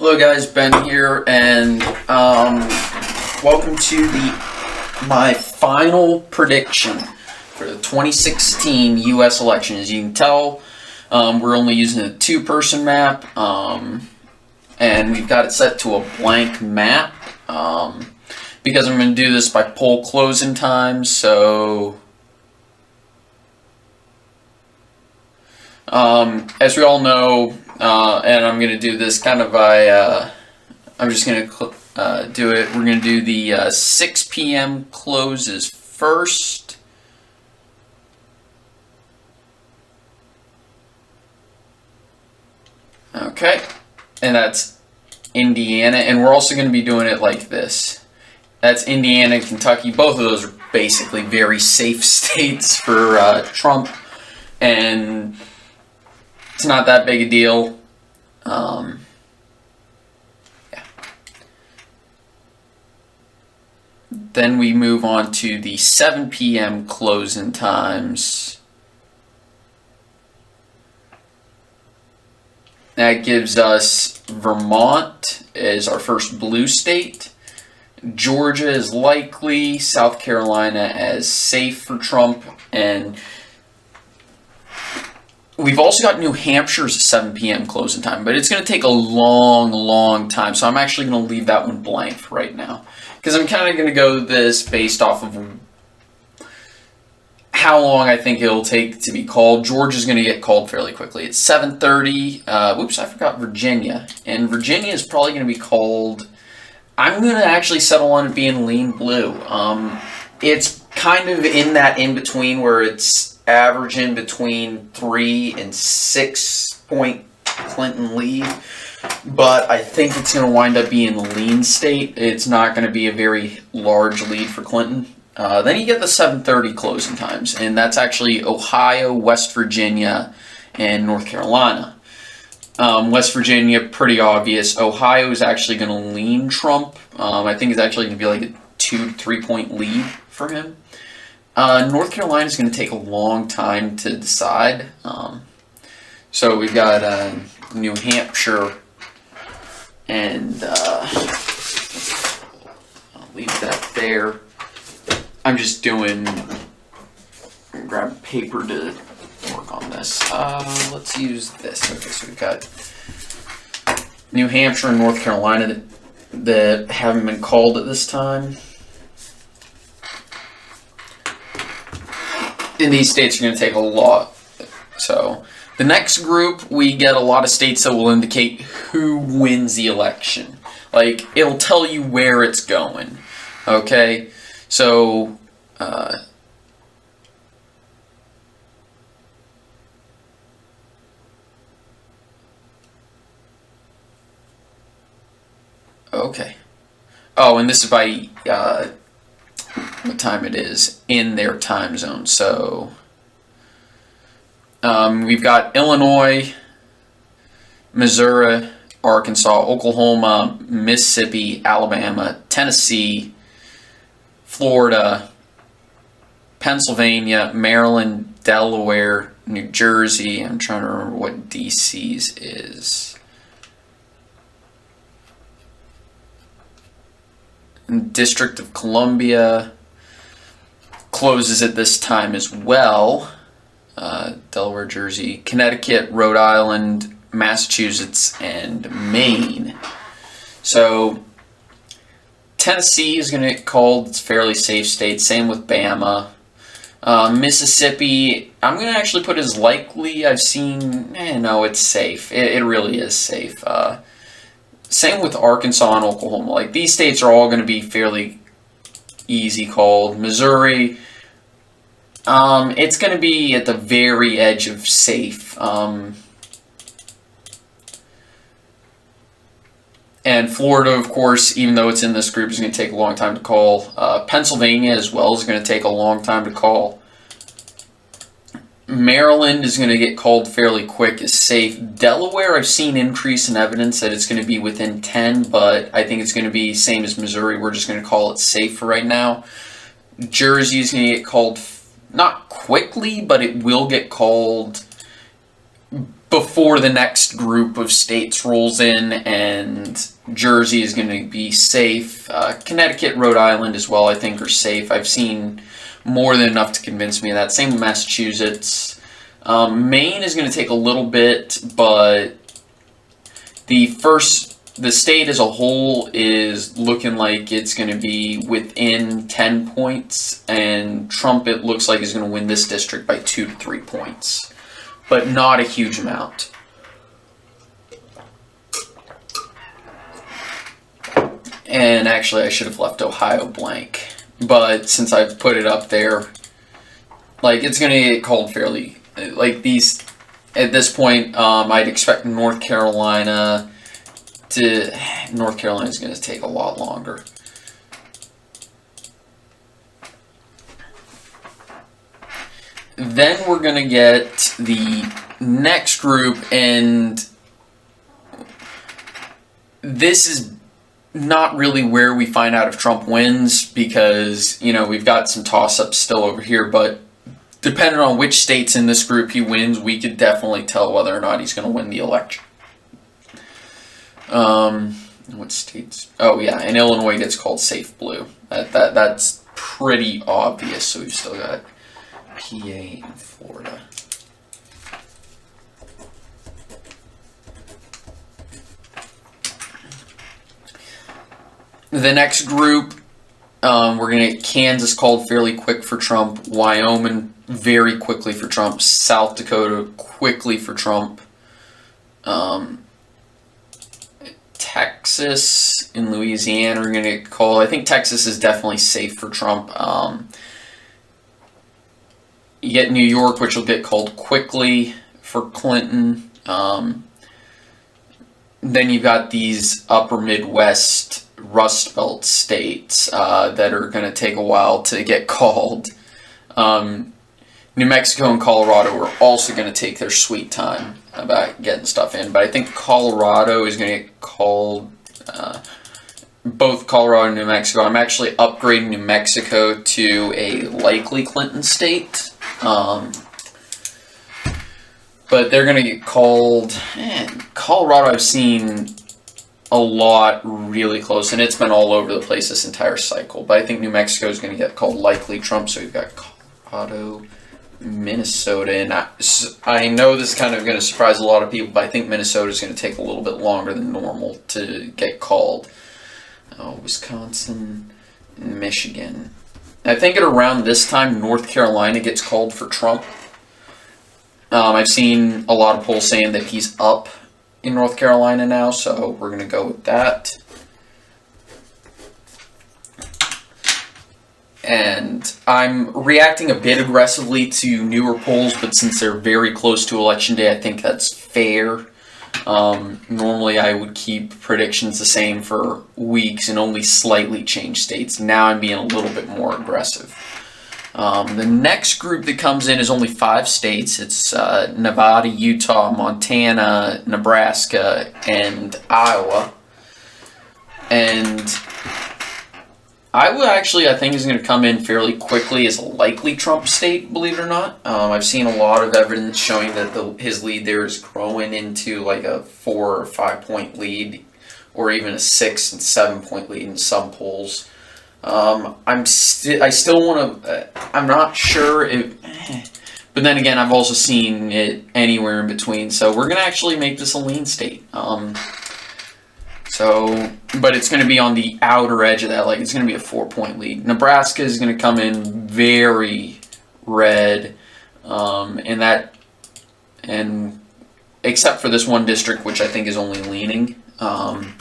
Hello guys, Ben here, and welcome to my final prediction for the 2016 U.S. election. As you can tell, we're only using a two-person map, and we've got it set to a blank map, because I'm going to do this by poll closing time, so as we all know, and I'm going to do this kind of by, I'm just going to do it, we're going to do the 6 p.m. closes first. Okay, and that's Indiana, and we're also going to be doing it like this. That's Indiana and Kentucky. Both of those are basically very safe states for Trump, and it's not that big a deal. Yeah. Then we move on to the 7 p.m. closing times. That gives us Vermont as our first blue state. Georgia is likely, South Carolina as safe for Trump, and we've also got New Hampshire's 7 p.m. closing time, but it's going to take a long time, so I'm actually going to leave that one blank right now, because I'm kind of going to go this based off of how long I think it'll take to be called. Georgia's going to get called fairly quickly. It's 7:30. Whoops, I forgot Virginia, and Virginia is probably going to be called. I'm going to actually settle on it being lean blue. It's kind of in that in-between where it's averaging between 3 and 6 point Clinton lead, but I think it's going to wind up being a lean state. It's not going to be a very large lead for Clinton. Then you get the 7:30 closing times, and that's actually Ohio, West Virginia, and North Carolina. West Virginia, pretty obvious. Ohio is actually going to lean Trump. I think it's actually going to be like a 2 to 3 point lead for him. North Carolina is going to take a long time to decide. So we've got New Hampshire, and I'll leave that there. I'm just grab paper to work on this. Let's use this. Okay, so we've got New Hampshire and North Carolina that haven't been called at this time. And these states are going to take a lot. So the next group, we get a lot of states that will indicate who wins the election. Like, it'll tell you where it's going. Okay? So, okay. Oh, and this is by what time it is in their time zone. So we've got Illinois, Missouri, Arkansas, Oklahoma, Mississippi, Alabama, Tennessee, Florida, Pennsylvania, Maryland, Delaware, New Jersey. I'm trying to remember what DC's is. District of Columbia closes at this time as well. Delaware, Jersey, Connecticut, Rhode Island, Massachusetts, and Maine. So Tennessee is going to get called. It's a fairly safe state. Same with Bama. Mississippi, I'm going to actually put as likely. I've seen, no, it's safe. It really is safe. Same with Arkansas and Oklahoma. Like, these states are all going to be fairly easy called. Missouri, it's going to be at the very edge of safe. And Florida, of course, even though it's in this group, is going to take a long time to call. Pennsylvania as well is going to take a long time to call. Maryland is going to get called fairly quick, is safe. Delaware, I've seen increase in evidence that it's going to be within 10, but I think it's going to be same as Missouri. We're just going to call it safe for right now. Jersey is going to get called not quickly, but it will get called before the next group of states rolls in, and Jersey is going to be safe. Connecticut, Rhode Island as well, I think, are safe. I've seen more than enough to convince me of that. Same with Massachusetts. Maine is going to take a little bit, but the state as a whole is looking like it's going to be within 10 points, and Trump, it looks like, is going to win this district by 2 to 3 points, but not a huge amount. And actually, I should have left Ohio blank, but since I put it up there, like, it's going to get called fairly, like, these, at this point, I'd expect North Carolina is going to take a lot longer. Then we're going to get the next group, and this is not really where we find out if Trump wins, because, you know, we've got some toss-ups still over here, but depending on which states in this group he wins, we could definitely tell whether or not he's going to win the election. What states? Oh yeah, and Illinois gets called safe blue. That's pretty obvious. So we've still got PA and Florida. The next group, we're going to get Kansas called fairly quick for Trump, Wyoming very quickly for Trump, South Dakota quickly for Trump, Texas and Louisiana are going to get called. I think Texas is definitely safe for Trump. You get New York, which will get called quickly for Clinton. Then you've got these upper Midwest Rust Belt states that are going to take a while to get called. New Mexico and Colorado are also going to take their sweet time about getting stuff in, but I think Colorado is going to get called, both Colorado and New Mexico. I'm actually upgrading New Mexico to a likely Clinton state, but they're going to get called. Colorado I've seen a lot really close, and it's been all over the place this entire cycle, but I think New Mexico is going to get called likely Trump, so we've got Colorado, Minnesota, and I know this is kind of going to surprise a lot of people, but I think Minnesota is going to take a little bit longer than normal to get called. Wisconsin, Michigan. I think at around this time, North Carolina gets called for Trump. I've seen a lot of polls saying that he's up in North Carolina now, so we're going to go with that. And I'm reacting a bit aggressively to newer polls, but since they're very close to Election Day, I think that's fair. Normally I would keep predictions the same for weeks and only slightly change states. Now I'm being a little bit more aggressive. The next group that comes in is only 5 states. It's Nevada, Utah, Montana, Nebraska, and Iowa. And Iowa actually, I think, is going to come in fairly quickly as a likely Trump state, believe it or not. I've seen a lot of evidence showing that his lead there is growing into like a 4 or 5 point lead, or even a 6 and 7 point lead in some polls. I still want to. I'm not sure if, but then again, I've also seen it anywhere in between. So we're gonna actually make this a lean state. But it's going to be on the outer edge of that. Like, it's going to be a 4 point lead. Nebraska is going to come in very red, and except for this one district, which I think is only leaning. And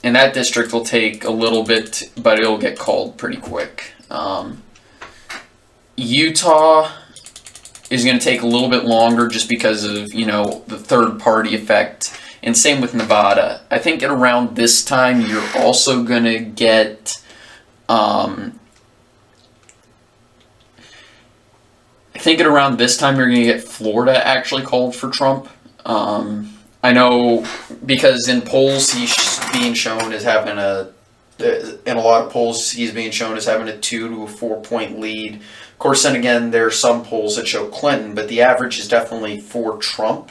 that district will take a little bit, but it'll get called pretty quick. Utah is going to take a little bit longer just because of, you know, the third party effect. And same with Nevada. I think at around this time, you're also going to get, you're going to get Florida actually called for Trump. I know because in polls he's being shown as having a In a lot of polls, he's being shown as having a 2 to a 4 point lead. Of course, then again, there are some polls that show Clinton, but the average is definitely for Trump.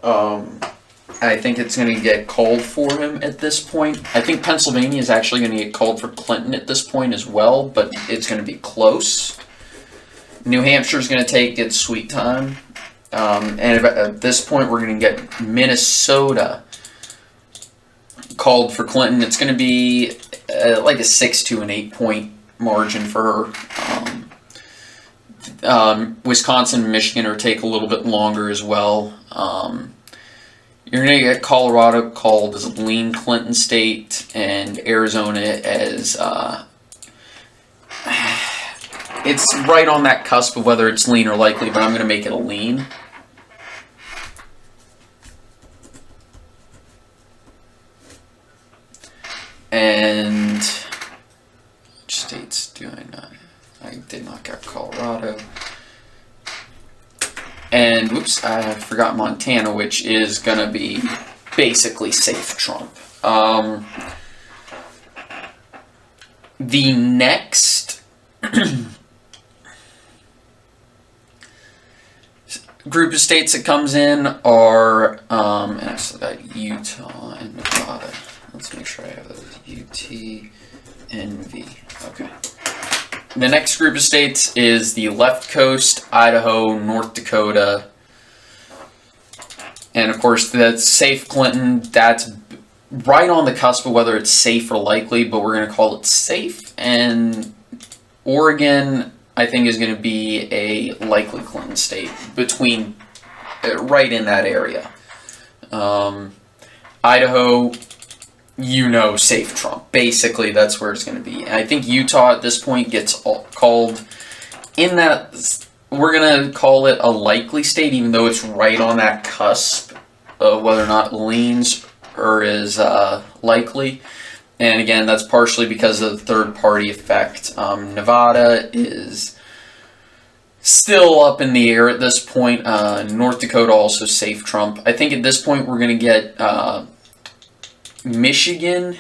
I think it's going to get called for him at this point. I think Pennsylvania is actually going to get called for Clinton at this point as well, but it's going to be close. New Hampshire is going to take its sweet time. And at this point, we're going to get Minnesota called for Clinton. It's going to be like a 6 to an 8 point margin for her. Wisconsin and Michigan are take a little bit longer as well. You're going to get Colorado called as a lean Clinton state, and Arizona as it's right on that cusp of whether it's lean or likely, but I'm going to make it a lean. And which states do I not? I did not get Colorado. And whoops, I forgot Montana, which is going to be basically safe Trump. The next group of states that comes in are, and I still got Utah and Nevada. Let's make sure I have those. UT and V. Okay. The next group of states is the left coast, Idaho, North Dakota. And of course, that's safe Clinton. That's right on the cusp of whether it's safe or likely, but we're going to call it safe. And Oregon, I think, is going to be a likely Clinton state between, right in that area. Idaho, safe Trump. Basically, that's where it's going to be. And I think Utah at this point gets called in that, we're going to call it a likely state, even though it's right on that cusp of whether or not leans or is likely. And again, that's partially because of the third-party effect. Nevada is still up in the air at this point. North Dakota also safe Trump. I think at this point we're going to get Michigan.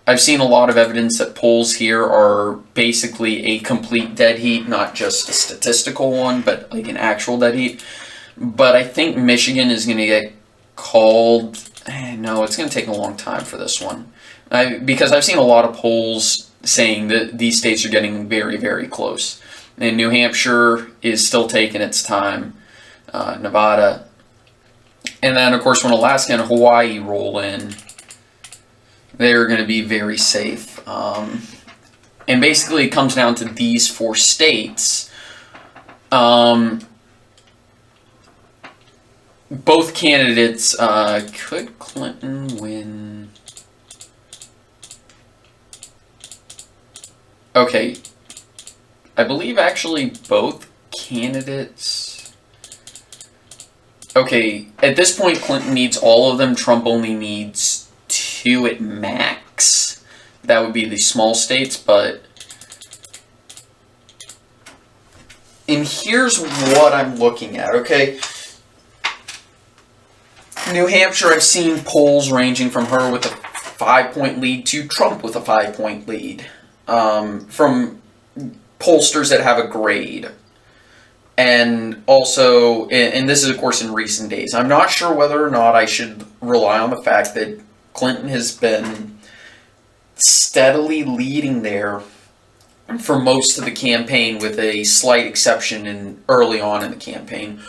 I've seen a lot of evidence that polls here are basically a complete dead heat, not just a statistical one, but like an actual dead heat. But I think Michigan is going to get called. No, it's going to take a long time for this one. Because I've seen a lot of polls saying that these states are getting very, very close. And New Hampshire is still taking its time. Nevada. And then, of course, when Alaska and Hawaii roll in, they're going to be very safe. And basically it comes down to these 4 states. Both candidates, could Clinton win? Okay. I believe actually both candidates. Okay, at this point Clinton needs all of them. Trump only needs 2 at max. That would be the small states, but... And here's what I'm looking at, okay? New Hampshire, I've seen polls ranging from her with a 5-point lead to Trump with a 5-point lead. From pollsters that have a grade. And also, and this is of course in recent days, I'm not sure whether or not I should rely on the fact that Clinton has been steadily leading there for most of the campaign, with a slight exception early on in the campaign,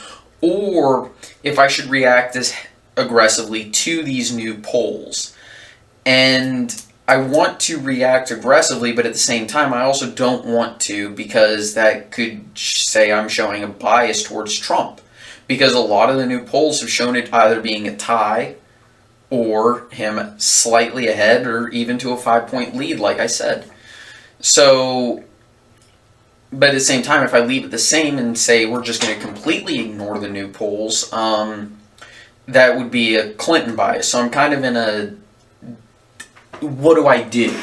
or if I should react as aggressively to these new polls. And I want to react aggressively, but at the same time, I also don't want to, because that could say I'm showing a bias towards Trump. Because a lot of the new polls have shown it either being a tie, or him slightly ahead, or even to a 5-point lead, like I said. So, but at the same time, if I leave it the same and say we're just going to completely ignore the new polls, that would be a Clinton bias. So I'm kind of in a, what do I do?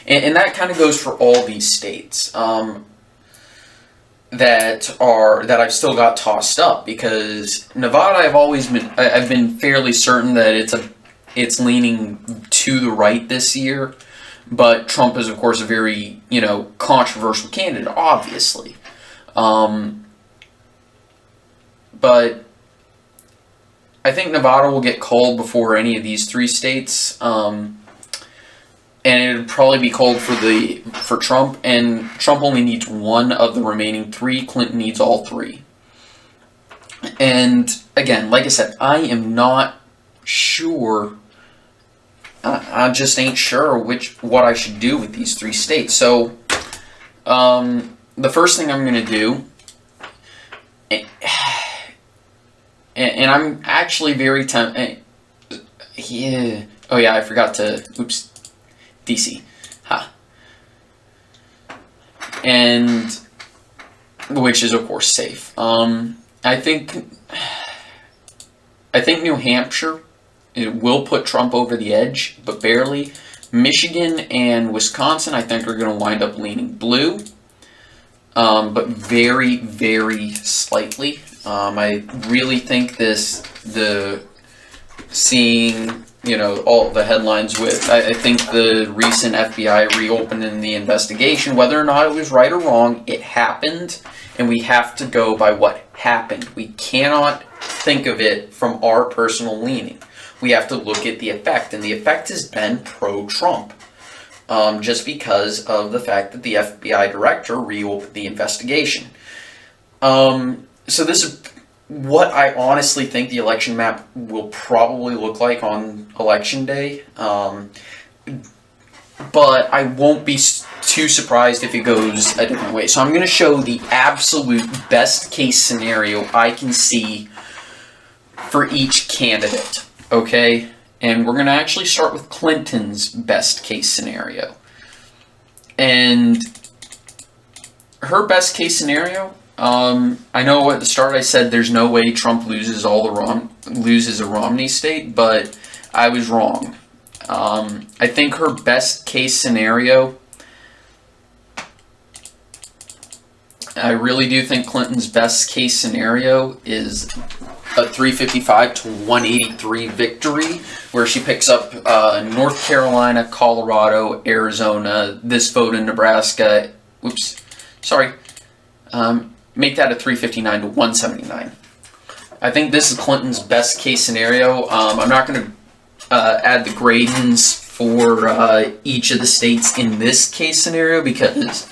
And that kind of goes for all these states that I've still got tossed up, because Nevada, I've been fairly certain that it's leaning to the right this year. But Trump is, of course, a very, controversial candidate, obviously. But I think Nevada will get called before any of these three states. And it would probably be called for Trump, and Trump only needs one of the remaining three. Clinton needs all three. And again, like I said, I am not sure. I just ain't sure what I should do with these three states. So, the first thing I'm going to do, and I'm actually very tempted. Yeah. Oh yeah, I forgot to. Oops. DC. Ha. And which is of course safe. I think New Hampshire, it will put Trump over the edge, but barely. Michigan and Wisconsin, I think, are going to wind up leaning blue, but very, very slightly. I really think seeing, all the headlines with, I think the recent FBI reopening the investigation, whether or not it was right or wrong, it happened, and we have to go by what happened. We cannot think of it from our personal leaning. We have to look at the effect, and the effect has been pro-Trump, just because of the fact that the FBI director reopened the investigation. So this is what I honestly think the election map will probably look like on election day. But I won't be too surprised if it goes a different way. So I'm going to show the absolute best case scenario I can see for each candidate. Okay? And we're going to actually start with Clinton's best case scenario. And her best case scenario, I know at the start I said there's no way Trump loses a Romney state, but I was wrong. I think her best case scenario, I really do think Clinton's best case scenario is a 355 to 183 victory, where she picks up North Carolina, Colorado, Arizona, this vote in Nebraska. Make that a 359 to 179. I think this is Clinton's best case scenario. I'm not going to add the gradings for each of the states in this case scenario, because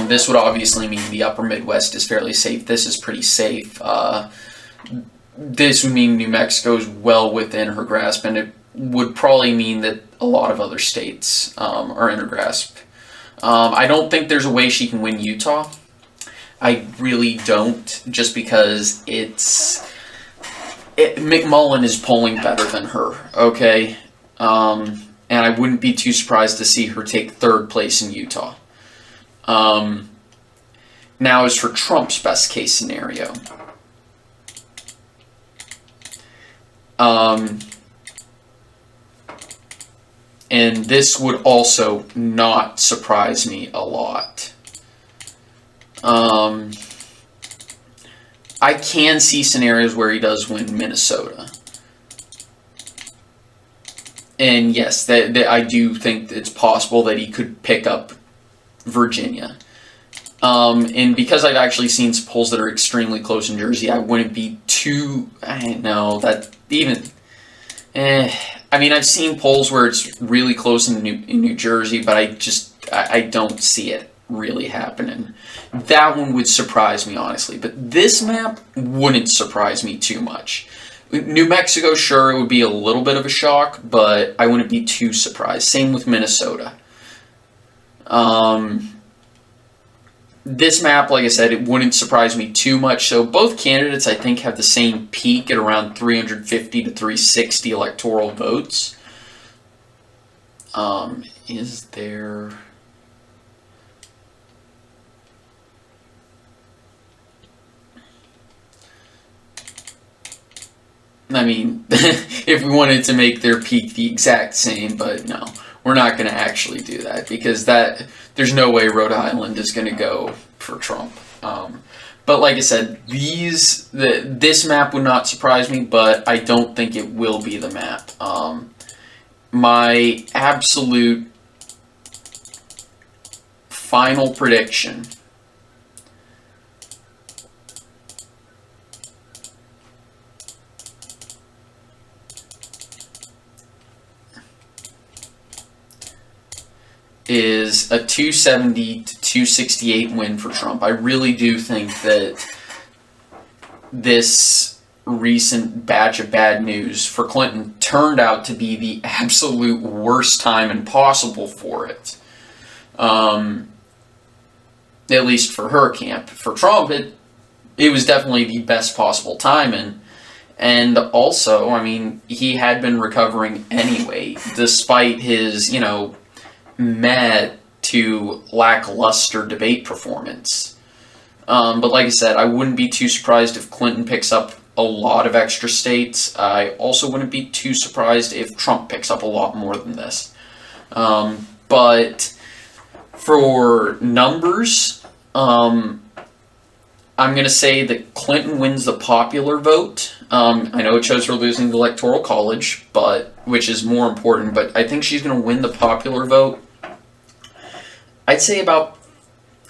this would obviously mean the upper Midwest is fairly safe. This is pretty safe. This would mean New Mexico is well within her grasp, and it would probably mean that a lot of other states are in her grasp. I don't think there's a way she can win Utah. I really don't, just because McMullen is polling better than her, okay? And I wouldn't be too surprised to see her take third place in Utah. Now, as for Trump's best case scenario, and this would also not surprise me a lot. I can see scenarios where he does win Minnesota. And yes, that I do think it's possible that he could pick up Virginia. And because I've actually seen some polls that are extremely close in Jersey, I wouldn't be too... I know that even... I mean, I've seen polls where it's really close in New Jersey, but I don't see it really happening. That one would surprise me, honestly. But this map wouldn't surprise me too much. New Mexico, sure, it would be a little bit of a shock, but I wouldn't be too surprised. Same with Minnesota. This map, like I said, it wouldn't surprise me too much. So both candidates, I think, have the same peak at around 350 to 360 electoral votes. Is there... I mean, if we wanted to make their peak the exact same, but no, we're not going to actually do that, because there's no way Rhode Island is going to go for Trump. But like I said, this map would not surprise me, but I don't think it will be the map. My absolute final prediction. Is a 270 to 268 win for Trump. I really do think that this recent batch of bad news for Clinton turned out to be the absolute worst time possible for it. At least for her camp. For Trump, it was definitely the best possible time. And also, I mean, he had been recovering anyway, despite his, meh to lackluster debate performance. But like I said, I wouldn't be too surprised if Clinton picks up a lot of extra states. I also wouldn't be too surprised if Trump picks up a lot more than this. But for numbers, I'm going to say that Clinton wins the popular vote. I know it shows her losing the Electoral College, which is more important, but I think she's going to win the popular vote. I'd say about,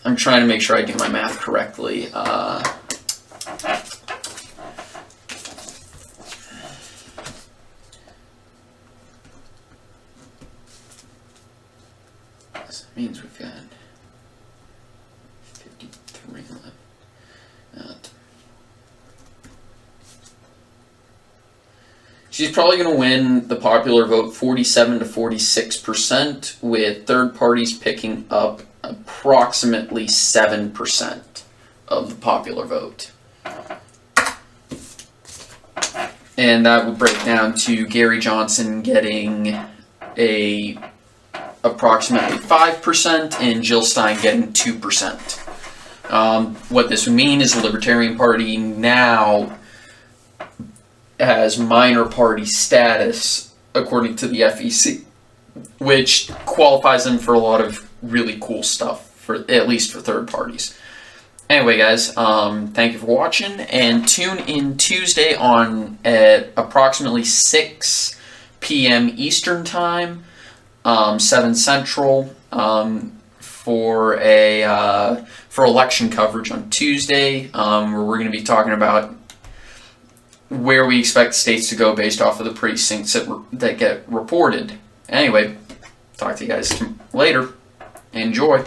I'm trying to make sure I do my math correctly. That means we've got 53 left. She's probably going to win the popular vote 47 to 46%, with third parties picking up approximately 7% of the popular vote. And that would break down to Gary Johnson getting approximately 5% and Jill Stein getting 2%. What this would mean is the Libertarian Party now has minor party status according to the FEC, which qualifies them for a lot of really cool stuff, at least for third parties. Anyway, guys, thank you for watching, and tune in Tuesday at approximately 6 p.m. Eastern Time, 7 Central, for election coverage on Tuesday, where we're going to be talking about where we expect states to go based off of the precincts that get reported. Anyway, talk to you guys later. Enjoy.